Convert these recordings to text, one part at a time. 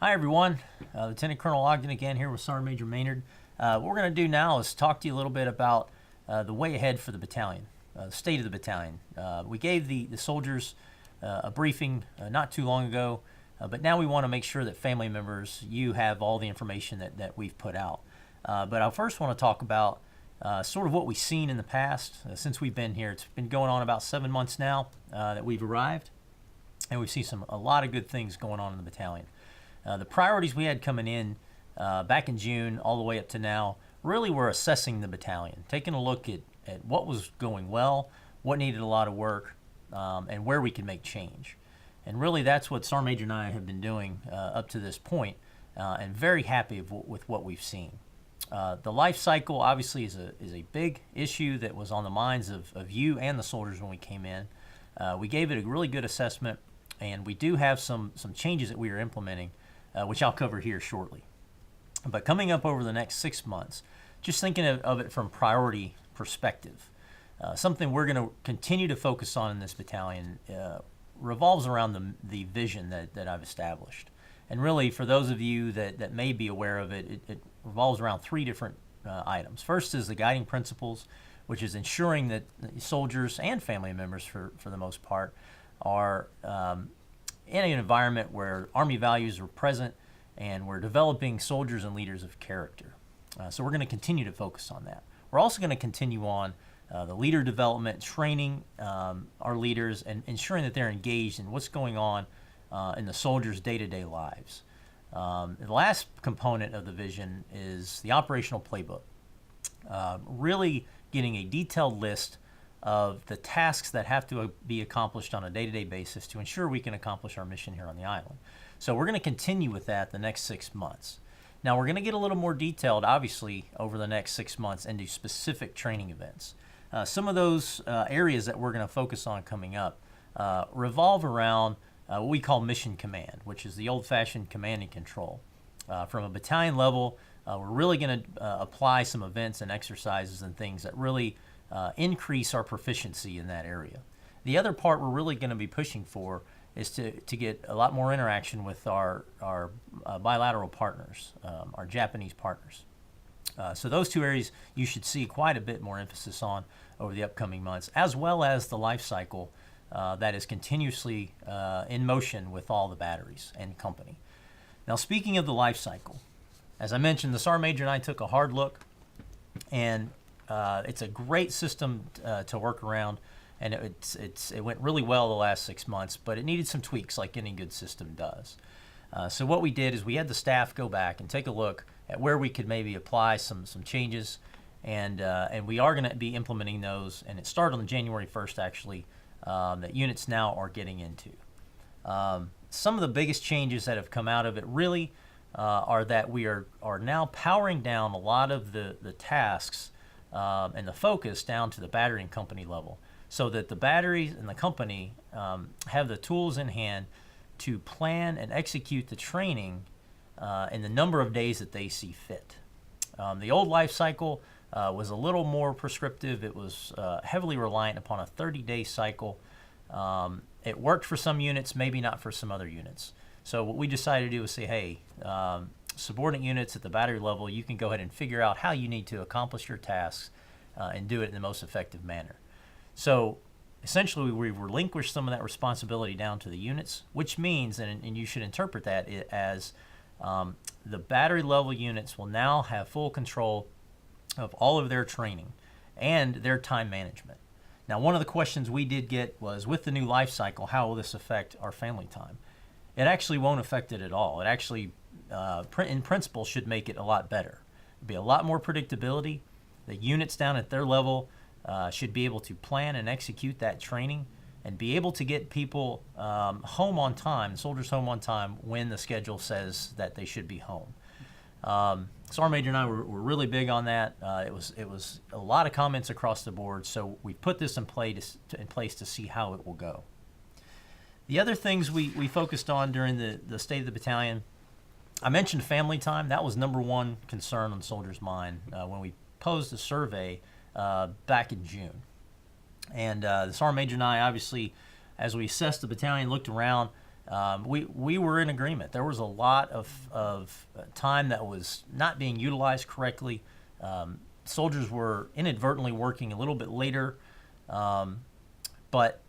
Hi everyone, Lieutenant Colonel Ogden again here with Sergeant Major Maynard. What we're going to do now is talk to you a little bit about the way ahead for the battalion, the state of the battalion. We gave the soldiers a briefing not too long ago, but now we want to make sure that family members, you have all the information that we've put out. But I first want to talk about sort of what we've seen in the past since we've been here. It's been going on about 7 months now that we've arrived, and we've seen a lot of good things going on in the battalion. The priorities we had coming in back in June all the way up to now really were assessing the battalion, taking a look at what was going well, what needed a lot of work, and where we could make change. And really that's what Sergeant Major and I have been doing up to this point, and very happy with what we've seen. The life cycle obviously is a big issue that was on the minds of you and the soldiers when we came in. We gave it a really good assessment, and we do have some changes that we are implementing, which I'll cover here shortly. But coming up over the next 6 months, just thinking of it from priority perspective, something we're going to continue to focus on in this battalion revolves around the vision that I've established. And really, for those of you that may be aware of it, it revolves around 3 different items. First is the guiding principles, which is ensuring that soldiers and family members, for the most part, are in an environment where Army values are present and we're developing soldiers and leaders of character. So we're going to continue to focus on that. We're also going to continue on the leader development, training our leaders and ensuring that they're engaged in what's going on in the soldiers' day-to-day lives. The last component of the vision is the operational playbook. Really getting a detailed list of the tasks that have to be accomplished on a day-to-day basis to ensure we can accomplish our mission here on the island. So we're going to continue with that the next 6 months. Now we're going to get a little more detailed, obviously, over the next 6 months into specific training events. Some of those areas that we're going to focus on coming up revolve around what we call mission command, which is the old-fashioned command and control. From a battalion level, we're really going to apply some events and exercises and things that really increase our proficiency in that area. The other part we're really going to be pushing for is to get a lot more interaction with our bilateral partners, our Japanese partners. So those 2 areas you should see quite a bit more emphasis on over the upcoming months, as well as the life cycle that is continuously in motion with all the batteries and company. Now, speaking of the life cycle, as I mentioned, the Sergeant Major and I took a hard look, and it's a great system to work around, and it went really well the last 6 months, but it needed some tweaks like any good system does. So what we did is we had the staff go back and take a look at where we could maybe apply some changes, and we are going to be implementing those, and it started on January 1st actually, that units now are getting into. Some of the biggest changes that have come out of it really are that we are now powering down a lot of the tasks and the focus down to the battery and company level, so that the batteries and the company have the tools in hand to plan and execute the training in the number of days that they see fit. The old life cycle was a little more prescriptive. It was heavily reliant upon a 30-day cycle. It worked for some units, maybe not for some other units. So what we decided to do was say, hey, subordinate units at the battery level, you can go ahead and figure out how you need to accomplish your tasks and do it in the most effective manner. So essentially we relinquished some of that responsibility down to the units, which means, and you should interpret that as the battery level units will now have full control of all of their training and their time management. Now, one of the questions we did get was, with the new life cycle, how will this affect our family time? It actually won't affect it at all. It actually, in principle, should make it a lot better. There'll be a lot more predictability. The units down at their level should be able to plan and execute that training and be able to get people home on time, soldiers home on time, when the schedule says that they should be home. Sergeant Major and I were really big on that. It was a lot of comments across the board, so we put this in place to see how it will go. The other things we focused on during the State of the Battalion, I mentioned family time. That was #1 concern on soldiers' mind when we posed a survey back in June. And the Sergeant Major and I, obviously, as we assessed the battalion, looked around, we were in agreement. There was a lot of time that was not being utilized correctly. Soldiers were inadvertently working a little bit later, but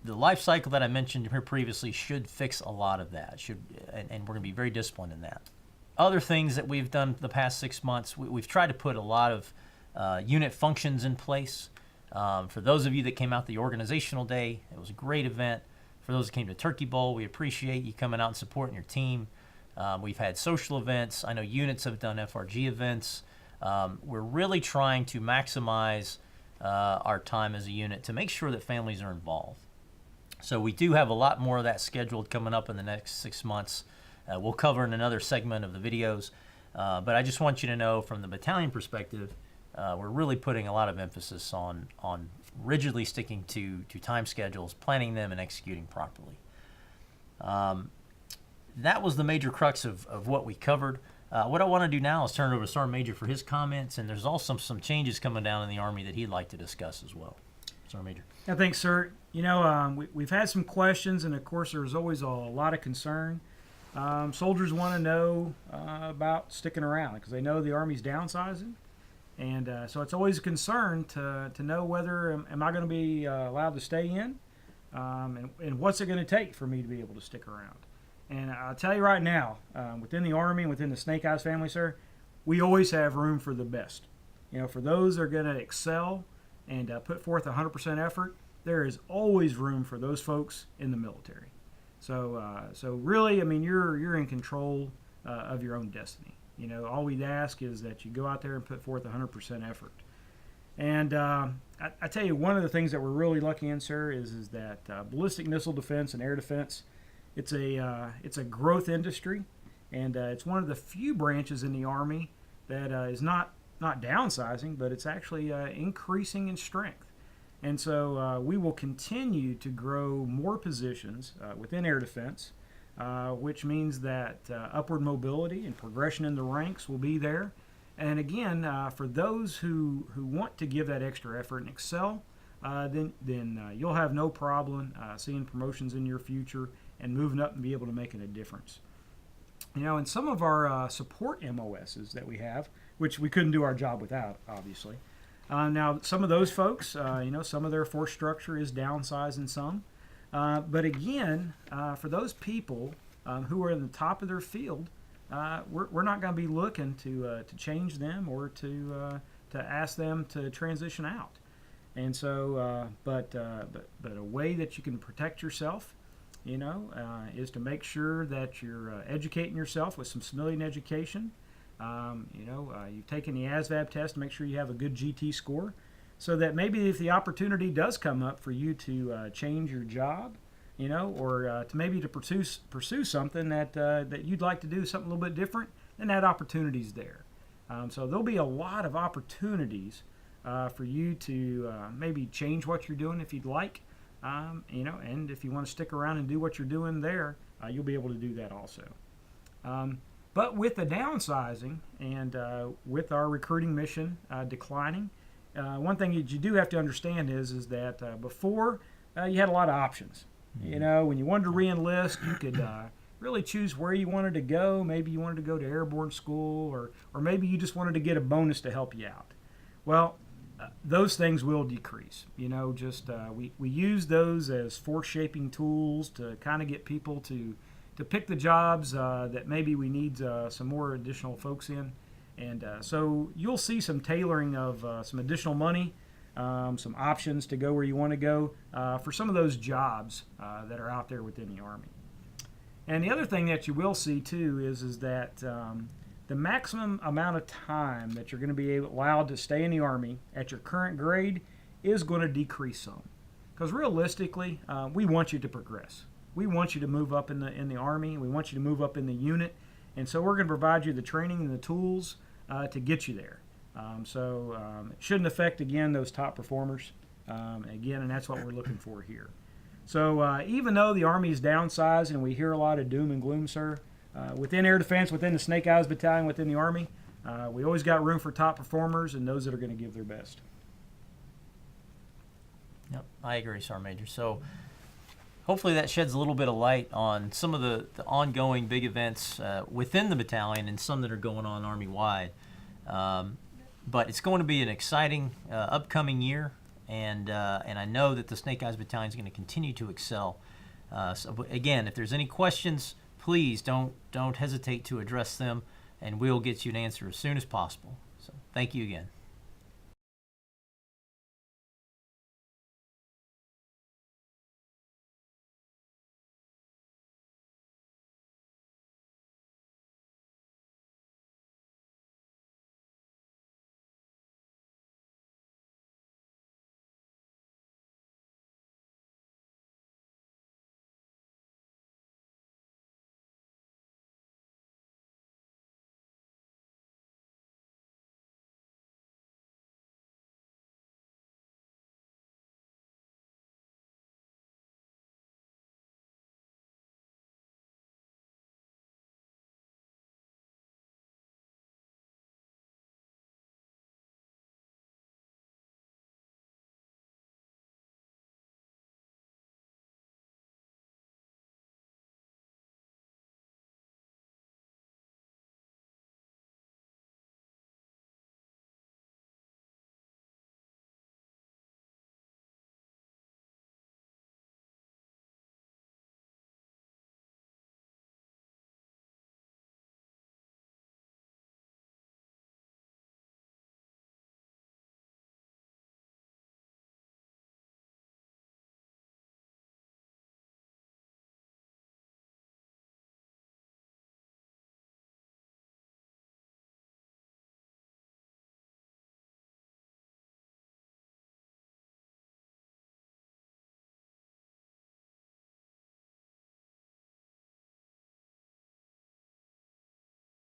the life cycle that I mentioned here previously should fix a lot of that. And we're going to be very disciplined in that. Other things that we've done the past 6 months, we've tried to put a lot of unit functions in place. For those of you that came out the organizational day, it was a great event. For those that came to Turkey Bowl, we appreciate you coming out and supporting your team. We've had social events. I know units have done FRG events. We're really trying to maximize our time as a unit to make sure that families are involved. So we do have a lot more of that scheduled coming up in the next 6 months. We'll cover in another segment of the videos. But I just want you to know from the battalion perspective, we're really putting a lot of emphasis on rigidly sticking to time schedules, planning them, and executing properly. That was the major crux of what we covered. What I want to do now is turn it over to Sergeant Major for his comments, and there's also some changes coming down in the Army that he'd like to discuss as well. Sergeant Major. Yeah, thanks, sir. You know, we've had some questions, and of course there's always a lot of concern. Soldiers want to know about sticking around because they know the Army's downsizing. And so it's always a concern to know whether am I going to be allowed to stay in, and what's it going to take for me to be able to stick around. And I'll tell you right now, within the Army and within the Snake Eyes family, sir, we always have room for the best. You know, for those that are going to excel and put forth 100% effort, there is always room for those folks in the military. So really, I mean, you're in control of your own destiny. You know, all we'd ask is that you go out there and put forth 100% effort. And I tell you, one of the things that we're really lucky in, sir, is that ballistic missile defense and air defense, it's a growth industry, and it's one of the few branches in the Army that is not downsizing, but it's actually increasing in strength. And so we will continue to grow more positions within air defense, which means that upward mobility and progression in the ranks will be there. And again, for those who want to give that extra effort and excel, then you'll have no problem seeing promotions in your future and moving up and be able to make a difference. You know, in some of our support MOSs that we have, which we couldn't do our job without, obviously. Now, some of those folks, you know, some of their force structure is downsizing some. But again, for those people who are in the top of their field, we're not going to be looking to change them or to ask them to transition out. And so, but a way that you can protect yourself, you know, is to make sure that you're educating yourself with some civilian education. You know, you've taken the ASVAB test to make sure you have a good GT score, so that maybe if the opportunity does come up for you to change your job, you know, or to pursue something that you'd like to do something a little bit different, then that opportunity's there. So there'll be a lot of opportunities for you to maybe change what you're doing if you'd like, you know, and if you want to stick around and do what you're doing there, you'll be able to do that also. But with the downsizing and with our recruiting mission declining, one thing that you do have to understand is that before you had a lot of options. Mm-hmm. You know, when you wanted to re-enlist, you could really choose where you wanted to go. Maybe you wanted to go to airborne school, or maybe you just wanted to get a bonus to help you out. Well, those things will decrease. You know, just we use those as force-shaping tools to kind of get people to pick the jobs that maybe we need some more additional folks in. And so you'll see some tailoring of some additional money, some options to go where you want to go for some of those jobs that are out there within the Army. And the other thing that you will see too is that the maximum amount of time that you're going to be allowed to stay in the Army at your current grade is going to decrease some. Because realistically, we want you to progress. We want you to move up in the Army. We want you to move up in the unit. And so we're going to provide you the training and the tools to get you there. It shouldn't affect, again, those top performers. Again, and that's what we're looking for here. So even though the Army is downsized and we hear a lot of doom and gloom, sir, within air defense, within the Snake Eyes Battalion, within the Army, we always got room for top performers and those that are going to give their best. Yep, I agree, Sergeant Major. So hopefully that sheds a little bit of light on some of the ongoing big events within the battalion and some that are going on Army-wide. But it's going to be an exciting upcoming year, and I know that the Snake Eyes Battalion is going to continue to excel. So again, if there's any questions, please don't hesitate to address them, and we'll get you an answer as soon as possible. So thank you again.